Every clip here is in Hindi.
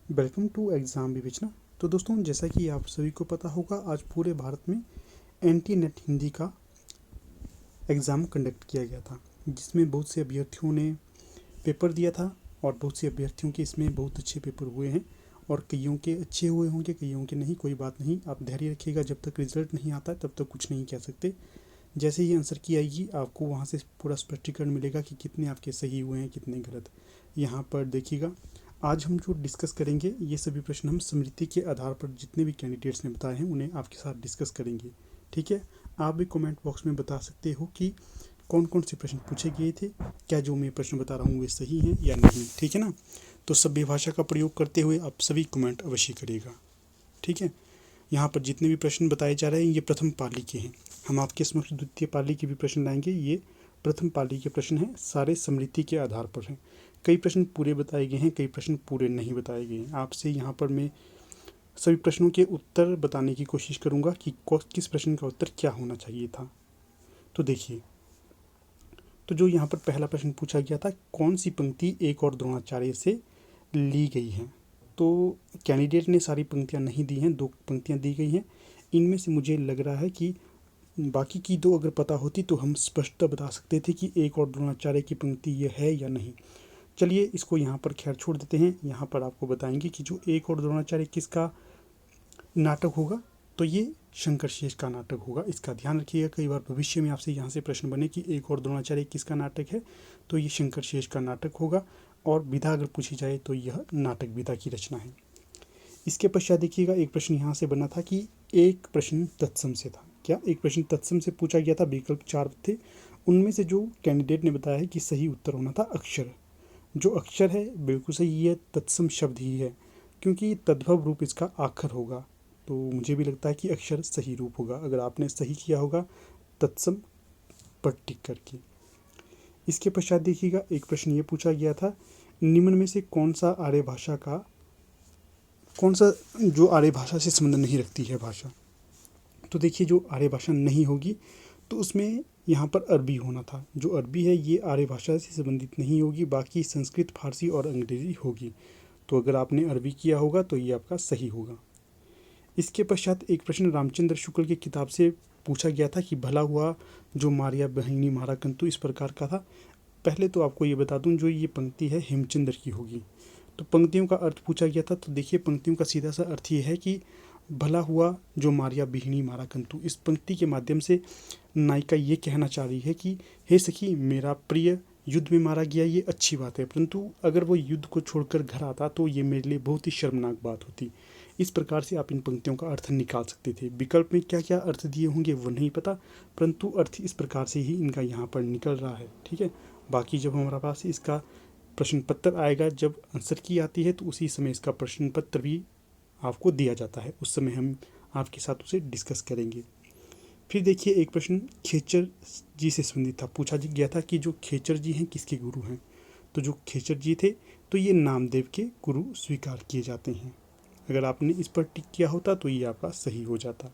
वेलकम टू एग्ज़ाम विवेचना। तो दोस्तों, जैसा कि आप सभी को पता होगा, आज पूरे भारत में एनटी नेट हिंदी का एग्ज़ाम कंडक्ट किया गया था, जिसमें बहुत से अभ्यर्थियों ने पेपर दिया था और बहुत से अभ्यर्थियों के इसमें बहुत अच्छे पेपर हुए हैं और कईयों के अच्छे हुए होंगे, कईयों के नहीं। कोई बात नहीं, आप धैर्य रखिएगा। जब तक रिजल्ट नहीं आता तब तक कुछ नहीं कह सकते। जैसे ही आंसर की आएगी, आपको वहाँ से पूरा स्पष्टीकरण मिलेगा कि कितने आपके सही हुए हैं, कितने गलत। यहाँ पर देखिएगा, आज हम जो डिस्कस करेंगे, ये सभी प्रश्न हम स्मृति के आधार पर जितने भी कैंडिडेट्स ने बताए हैं उन्हें आपके साथ डिस्कस करेंगे। ठीक है, आप भी कमेंट बॉक्स में बता सकते हो कि कौन कौन से प्रश्न पूछे गए थे, क्या जो मैं प्रश्न बता रहा हूँ वे सही हैं या नहीं। ठीक है ना। तो सभ्य भाषा का प्रयोग करते हुए आप सभी कमेंट अवश्य करिएगा। ठीक है, यहाँ पर जितने भी प्रश्न बताए जा रहे हैं ये प्रथम पाली के हैं। हम आपके समक्ष द्वितीय पाली के भी प्रश्न लाएंगे। ये प्रथम पाली के प्रश्न हैं, सारे स्मृति के आधार पर हैं। कई प्रश्न पूरे बताए गए हैं, कई प्रश्न पूरे नहीं बताए गए हैं। आपसे यहाँ पर मैं सभी प्रश्नों के उत्तर बताने की कोशिश करूँगा कि किस प्रश्न का उत्तर क्या होना चाहिए था। तो देखिए, तो जो यहाँ पर पहला प्रश्न पूछा गया था, कौन सी पंक्ति एक और द्रोणाचार्य से ली गई है। तो कैंडिडेट ने सारी पंक्तियाँ नहीं दी हैं, 2 पंक्तियाँ दी गई हैं। इनमें से मुझे लग रहा है कि बाकी की 2 अगर पता होती तो हम स्पष्टता बता सकते थे कि एक और द्रोणाचार्य की पंक्ति ये है या नहीं। चलिए इसको यहाँ पर खैर छोड़ देते हैं। यहाँ पर आपको बताएंगे कि जो एक और द्रोणाचार्य किसका नाटक होगा। तो ये शंकर शेष का नाटक होगा। इसका ध्यान रखिएगा, कई बार भविष्य में आपसे यहाँ से प्रश्न बने कि एक और द्रोणाचार्य किसका नाटक है, तो ये शंकर शेष का नाटक होगा। और विधा अगर पूछी जाए तो यह नाटक विधा की रचना है। इसके पश्चात देखिएगा, एक प्रश्न यहाँ से बना था कि एक प्रश्न तत्सम से था। क्या एक प्रश्न तत्सम से पूछा गया था। विकल्प 4 थे, उनमें से जो कैंडिडेट ने बताया है कि सही उत्तर होना था अक्षर। जो अक्षर है बिल्कुल सही है, तत्सम शब्द ही है, क्योंकि तद्भव रूप इसका आखर होगा। तो मुझे भी लगता है कि अक्षर सही रूप होगा। अगर आपने सही किया होगा तत्सम पर टिक करके। इसके पश्चात देखिएगा, एक प्रश्न ये पूछा गया था, निम्न में से कौन सा जो आर्य भाषा से संबंध नहीं रखती है भाषा। तो देखिए, जो आर्य भाषा नहीं होगी तो उसमें यहाँ पर अरबी होना था। जो अरबी है ये आर्य भाषा से संबंधित नहीं होगी, बाकी संस्कृत, फारसी और अंग्रेजी होगी। तो अगर आपने अरबी किया होगा तो ये आपका सही होगा। इसके पश्चात एक प्रश्न रामचंद्र शुक्ल की किताब से पूछा गया था कि भला हुआ जो मारिया बहिनी मारा कंतु, इस प्रकार का था। पहले तो आपको ये बता दूं, जो ये पंक्ति है हेमचंद्र की होगी। तो पंक्तियों का अर्थ पूछा गया था। तो देखिए, पंक्तियों का सीधा सा अर्थ ये है कि भला हुआ जो मारिया बिहनी मारा कंतु। इस पंक्ति के माध्यम से नायिका ये कहना चाह रही है कि हे सखी, मेरा प्रिय युद्ध में मारा गया, ये अच्छी बात है, परंतु अगर वो युद्ध को छोड़कर घर आता तो ये मेरे लिए बहुत ही शर्मनाक बात होती। इस प्रकार से आप इन पंक्तियों का अर्थ निकाल सकते थे। विकल्प में क्या क्या अर्थ दिए होंगे वो नहीं पता, परंतु अर्थ इस प्रकार से ही इनका यहाँ पर निकल रहा है। ठीक है, बाकी जब हमारे पास इसका प्रश्न पत्र आएगा, जब आंसर की आती है, तो उसी समय इसका प्रश्न पत्र भी आपको दिया जाता है। उस समय हम आपके साथ उसे डिस्कस करेंगे। फिर देखिए, एक प्रश्न खेचर जी से संबंधित था। पूछा गया था कि जो खेचर जी हैं किसके गुरु हैं। तो जो खेचर जी थे तो ये नामदेव के गुरु स्वीकार किए जाते हैं। अगर आपने इस पर टिक किया होता तो ये आपका सही हो जाता।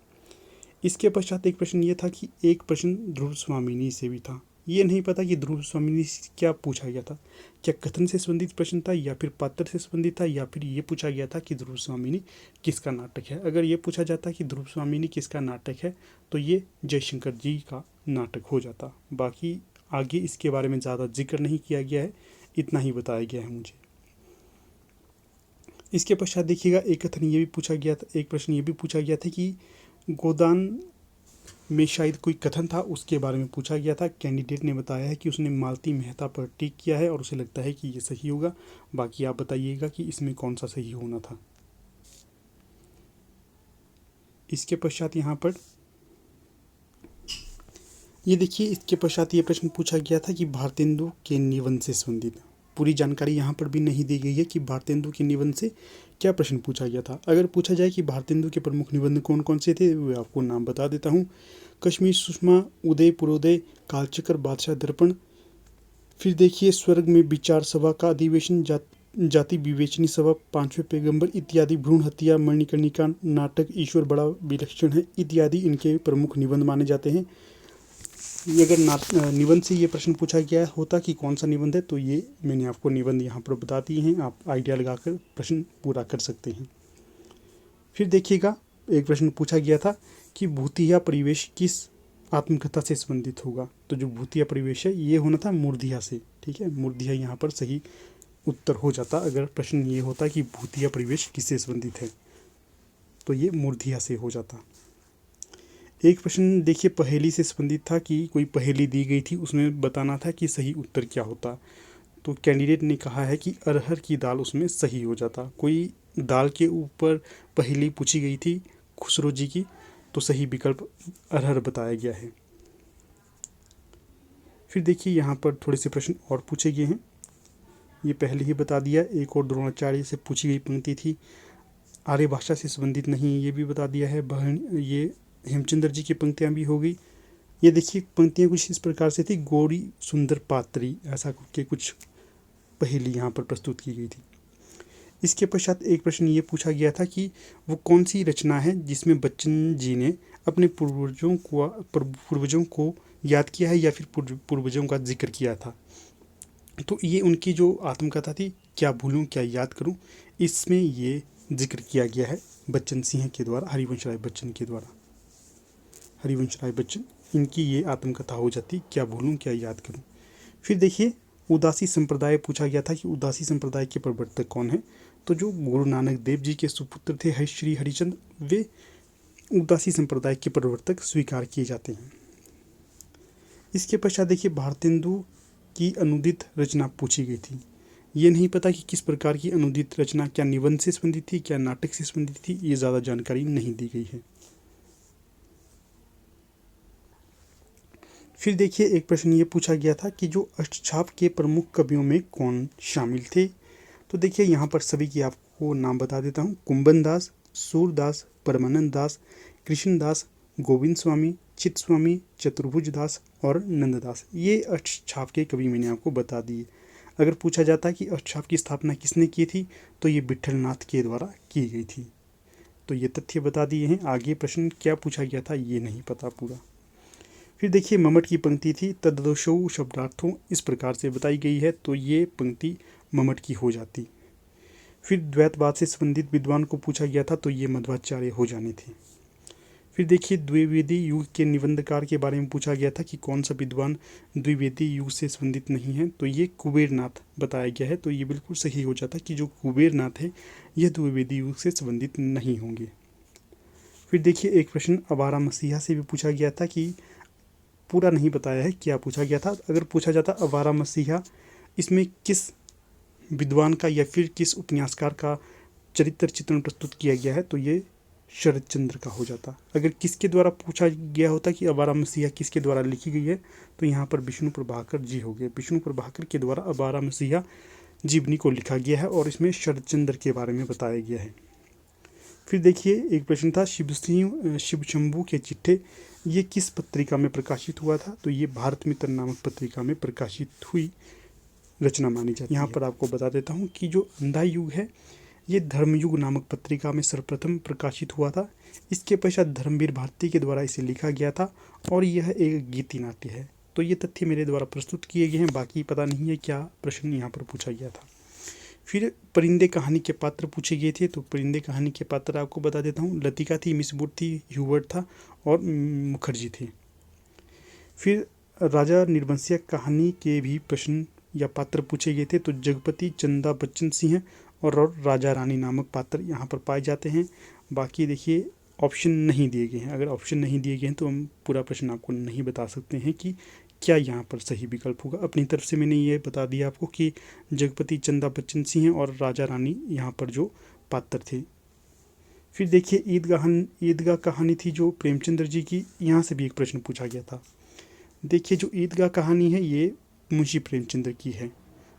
इसके पश्चात एक प्रश्न ये था कि एक प्रश्न ध्रुव स्वामिनी से भी था। ये नहीं पता कि ध्रुव स्वामिनी से क्या पूछा गया था। क्या कथन से संबंधित प्रश्न था, या फिर पात्र से संबंधित था, या फिर ये पूछा गया था कि ध्रुव स्वामिनी किसका नाटक है। अगर ये पूछा जाता कि ध्रुव स्वामिनी किसका नाटक है तो ये जयशंकर जी का नाटक हो जाता। बाकी आगे इसके बारे में ज़्यादा जिक्र नहीं किया गया है, इतना ही बताया गया है मुझे। इसके पश्चात देखिएगा, एक कथन ये भी पूछा गया था, एक प्रश्न ये भी पूछा गया था कि गोदान में शायद कोई कथन था, उसके बारे में पूछा गया था। कैंडिडेट ने बताया है कि उसने मालती मेहता पर टिक किया है और उसे लगता है कि ये सही होगा। बाकी आप बताइएगा कि इसमें कौन सा सही होना था। इसके पश्चात यहाँ पर ये देखिए, इसके पश्चात ये प्रश्न पूछा गया था कि भारतेंदु के निबंध से संबंधित। पूरी जानकारी यहाँ पर भी नहीं दी गई है कि भारतेंदु के निबंध से क्या प्रश्न पूछा गया था। अगर पूछा जाए कि भारतेंदु के प्रमुख निबंध कौन कौन से थे, वे आपको नाम बता देता हूँ। कश्मीर सुषमा, उदय पुरोदय, कालचक्र, बादशाह दर्पण। फिर देखिए, स्वर्ग में विचार सभा का अधिवेशन, जाति विवेचनी सभा, 5वें पैगंबर इत्यादि, भ्रूण हत्या, मणिकर्णिका नाटक, ईश्वर बड़ा विलक्षण है इत्यादि इनके प्रमुख निबंध माने जाते हैं। ये अगर निबंध से ये प्रश्न पूछा गया होता कि कौन सा निबंध है, तो ये मैंने आपको निबंध यहाँ पर बता दिए हैं, आप आइडिया लगाकर प्रश्न पूरा कर सकते हैं। फिर देखिएगा, एक प्रश्न पूछा गया था कि भूतिया परिवेश किस आत्मकथा से संबंधित होगा। तो जो भूतिया परिवेश है ये होना था मूर्धिया से। ठीक है, मूर्धिया यहाँ पर सही उत्तर हो जाता अगर प्रश्न ये होता कि भूतिया परिवेश किससे संबंधित है, तो ये मूर्धिया से हो जाता। एक प्रश्न देखिए पहेली से संबंधित था कि कोई पहेली दी गई थी, उसमें बताना था कि सही उत्तर क्या होता। तो कैंडिडेट ने कहा है कि अरहर की दाल उसमें सही हो जाता। कोई दाल के ऊपर पहेली पूछी गई थी खुसरो जी की, तो सही विकल्प अरहर बताया गया है। फिर देखिए यहाँ पर थोड़े से प्रश्न और पूछे गए हैं, ये पहले ही बता दिया। एक और द्रोणाचार्य से पूछी गई पंक्ति थी, आर्य भाषा से संबंधित नहीं, ये भी बता दिया है। ये हेमचंद्र जी की पंक्तियाँ भी हो गई। ये देखिए पंक्तियाँ कुछ इस प्रकार से थी, गौरी सुंदर पात्री, ऐसा के कुछ पहेली यहाँ पर प्रस्तुत की गई थी। इसके पश्चात एक प्रश्न ये पूछा गया था कि वो कौन सी रचना है जिसमें बच्चन जी ने अपने पूर्वजों को याद किया है या फिर पूर्वजों का जिक्र किया था। तो ये उनकी जो आत्मकथा थी, क्या भूलूं क्या याद करूं, इसमें ये जिक्र किया गया है बच्चन सिंह के द्वारा, हरिवंश राय बच्चन के द्वारा। हरिवंश राय बच्चन, इनकी ये आत्मकथा हो जाती, क्या भूलूं क्या याद करूं। फिर देखिए उदासी संप्रदाय पूछा गया था कि उदासी संप्रदाय के प्रवर्तक कौन है। तो जो गुरु नानक देव जी के सुपुत्र थे श्री हरिचंद, वे उदासी संप्रदाय के प्रवर्तक स्वीकार किए जाते हैं। इसके पश्चात देखिए भारतेंदु की अनुदित रचना पूछी गई थी। ये नहीं पता कि किस प्रकार की अनुदित रचना, क्या निबंध से संबंधित थी, क्या नाटक से संबंधित थी, ये ज़्यादा जानकारी नहीं दी गई है। फिर देखिए एक प्रश्न ये पूछा गया था कि जो अष्टछाप के प्रमुख कवियों में कौन शामिल थे। तो देखिए यहाँ पर सभी की आपको नाम बता देता हूँ, कुंभन दास, सूरदास, परमानंद दास, कृष्णदास, गोविंद स्वामी, चित स्वामी, चतुर्भुज दास और नंददास, ये अष्टछाप के कवि मैंने आपको बता दिए। अगर पूछा जाता कि अष्टछाप की स्थापना किसने की थी, तो ये विट्ठलनाथ के द्वारा की गई थी। तो ये तथ्य बता दिए हैं। आगे प्रश्न क्या पूछा गया था ये नहीं पता पूरा। फिर देखिए मम्मट की पंक्ति थी, तद्दोषौ शब्दार्थों इस प्रकार से बताई गई है, तो ये पंक्ति मम्मट की हो जाती। फिर द्वैतवाद से संबंधित विद्वान को पूछा गया था, तो ये मध्वाचार्य हो जाने थे। फिर देखिए द्विवेदी युग के निबंधकार के बारे में पूछा गया था कि कौन सा विद्वान द्विवेदी युग से संबंधित नहीं है, तो ये कुबेरनाथ बताया गया है। तो ये बिल्कुल सही हो जाता कि जो कुबेरनाथ है यह द्विवेदी युग से संबंधित नहीं होंगे। फिर देखिए एक प्रश्न अवारा मसीहा से भी पूछा गया था कि पूरा नहीं बताया है क्या पूछा गया था। अगर पूछा जाता अवारा मसीहा, इसमें किस विद्वान का या फिर किस उपन्यासकार का चरित्र चित्रण प्रस्तुत किया गया है, तो ये शरद चंद्र का हो जाता। अगर किसके द्वारा पूछा गया होता कि अवारा मसीहा किसके द्वारा लिखी गई है, तो यहाँ पर विष्णु प्रभाकर जी हो गए। विष्णु प्रभाकर के द्वारा अवारा मसीहा जीवनी को लिखा गया है और इसमें शरद चंद्र के बारे में बताया गया है। फिर देखिए एक प्रश्न था शिव शंभू के चिट्ठे, ये किस पत्रिका में प्रकाशित हुआ था। तो ये भारत मित्र नामक पत्रिका में प्रकाशित हुई रचना मानी जाती है। यहाँ पर आपको बता देता हूँ कि जो अंधा युग है ये धर्मयुग नामक पत्रिका में सर्वप्रथम प्रकाशित हुआ था। इसके पश्चात धर्मवीर भारती के द्वारा इसे लिखा गया था और यह एक गीति नाट्य है। तो ये तथ्य मेरे द्वारा प्रस्तुत किए गए हैं, बाकी पता नहीं है क्या प्रश्न यहाँ पर पूछा गया था। फिर परिंदे कहानी के पात्र पूछे गए थे, तो परिंदे कहानी के पात्र आपको बता देता हूँ, लतिका थी, मिसबुट थी, ह्यूबर्ट था और मुखर्जी थे। फिर राजा निर्बंसिया कहानी के भी प्रश्न या पात्र पूछे गए थे, तो जगपति, चंदा बच्चन सिंह और राजा रानी नामक पात्र यहाँ पर पाए जाते हैं। बाकी देखिए ऑप्शन नहीं दिए गए हैं। अगर ऑप्शन नहीं दिए गए हैं तो हम पूरा प्रश्न आपको नहीं बता सकते हैं कि क्या यहाँ पर सही विकल्प होगा। अपनी तरफ से मैंने ये बता दिया आपको कि जगपति, चंदा बच्चन सिंह और राजा रानी यहाँ पर जो पात्र थे। फिर देखिए ईदगाह कहानी थी जो प्रेमचंद्र जी की, यहाँ से भी एक प्रश्न पूछा गया था। देखिए जो ईदगाह कहानी है ये मुंशी प्रेमचंद्र की है।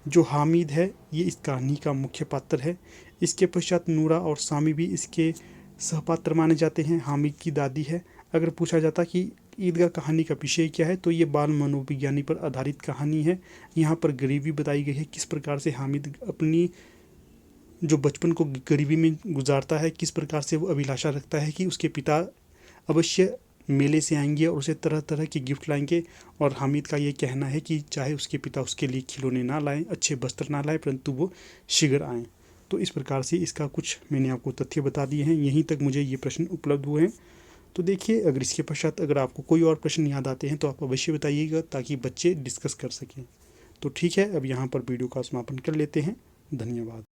जो हामिद है ये इस कहानी का मुख्य पात्र है। इसके पश्चात नूरा और सामी भी इसके सहपात्र माने जाते हैं। हामिद की दादी है। अगर पूछा जाता कि ईदगाह कहानी का विषय क्या है, तो ये बाल मनोविज्ञानी पर आधारित कहानी है। यहाँ पर गरीबी बताई गई है, किस प्रकार से हामिद अपनी जो बचपन को गरीबी में गुजारता है, किस प्रकार से वो अभिलाषा रखता है कि उसके पिता अवश्य मेले से आएंगे और उसे तरह तरह के गिफ्ट लाएंगे। और हामिद का ये कहना है कि चाहे उसके पिता उसके लिए खिलौने ना लाएं, अच्छे वस्त्र ना लाएं, परंतु वो शीघ्र आएँ। तो इस प्रकार से इसका कुछ मैंने आपको तथ्य बता दिए हैं। यहीं तक मुझे ये प्रश्न उपलब्ध हुए हैं। तो देखिए, अगर इसके पश्चात अगर आपको कोई और प्रश्न याद आते हैं तो आप अवश्य बताइएगा, ताकि बच्चे डिस्कस कर सकें। तो ठीक है, अब यहाँ पर वीडियो का समापन कर लेते हैं। धन्यवाद।